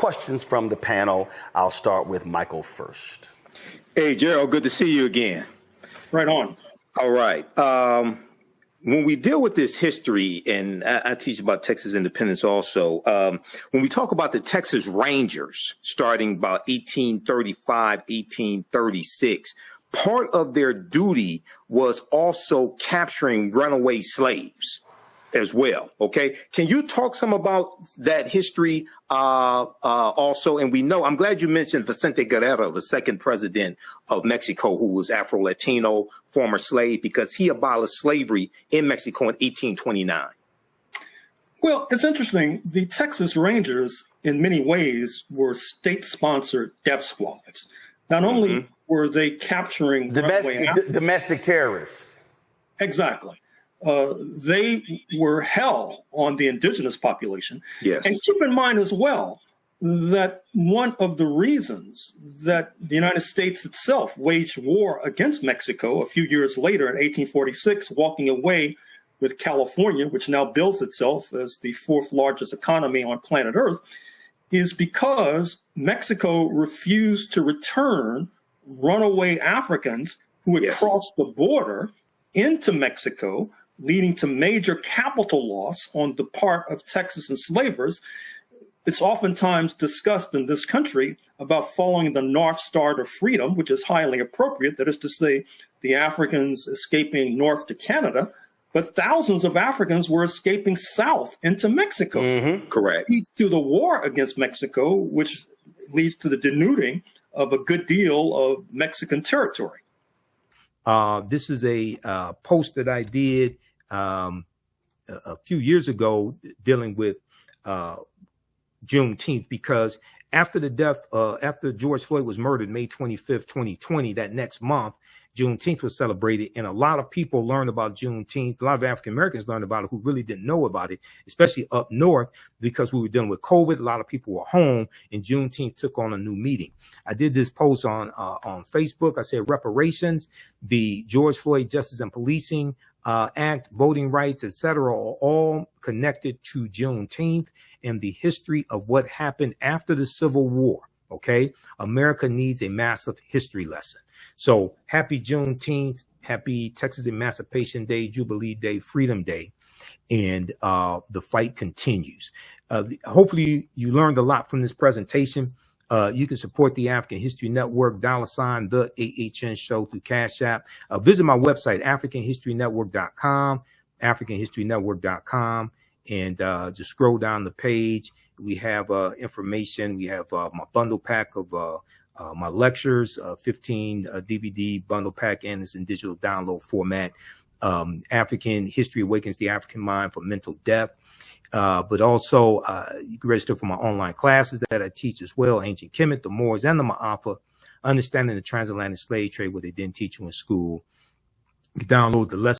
questions from the panel. I'll start with Michael first. Hey, Gerald, good to see you again. Right on. All right. When we deal with this history, and I teach about Texas independence also, when we talk about the Texas Rangers starting about 1835, 1836, part of their duty was also capturing runaway slaves as well. Okay. Can you talk some about that history also? And we know, I'm glad you mentioned Vicente Guerrero, the second president of Mexico, who was Afro-Latino, former slave, because he abolished slavery in Mexico in 1829. Well, it's interesting. The Texas Rangers, in many ways, were state-sponsored death squads. Not only were they capturing domestic terrorists. Exactly. They were hell on the indigenous population. Yes. And keep in mind as well that one of the reasons that the United States itself waged war against Mexico a few years later in 1846, walking away with California, which now bills itself as the fourth largest economy on planet Earth, is because Mexico refused to return runaway Africans who had crossed the border into Mexico, leading to major capital loss on the part of Texas enslavers. It's oftentimes discussed in this country about following the North Star to freedom, which is highly appropriate. That is to say, the Africans escaping north to Canada, but thousands of Africans were escaping south into Mexico. Correct. Leads to the war against Mexico, which leads to the denuding of a good deal of Mexican territory. This is a post that I did a few years ago dealing with Juneteenth, because after the death, after George Floyd was murdered, May 25th, 2020, that next month, Juneteenth was celebrated. And a lot of people learned about Juneteenth. A lot of African Americans learned about it who really didn't know about it, especially up north, because we were dealing with COVID. A lot of people were home, and Juneteenth took on a new meaning. I did this post on Facebook. I said reparations, the George Floyd Justice and Policing Act, voting rights, etc., are all connected to Juneteenth and the history of what happened after the Civil War. Okay, America needs a massive history lesson. So happy Juneteenth, happy Texas Emancipation Day, Jubilee Day, Freedom Day, and the fight continues. Hopefully you learned a lot from this presentation. You can support the African History Network, $, the AHN show through Cash App. Visit my website, AfricanHistoryNetwork.com, AfricanHistoryNetwork.com, and just scroll down the page. We have information. We have my bundle pack of my lectures, 15 DVD bundle pack, and it's in digital download format. African History Awakens the African Mind for Mental Death. But also you can register for my online classes that I teach as well, Ancient Kemet, the Moors, and the Ma'afa, Understanding the Transatlantic Slave Trade, what they didn't teach you in school. You can download the lesson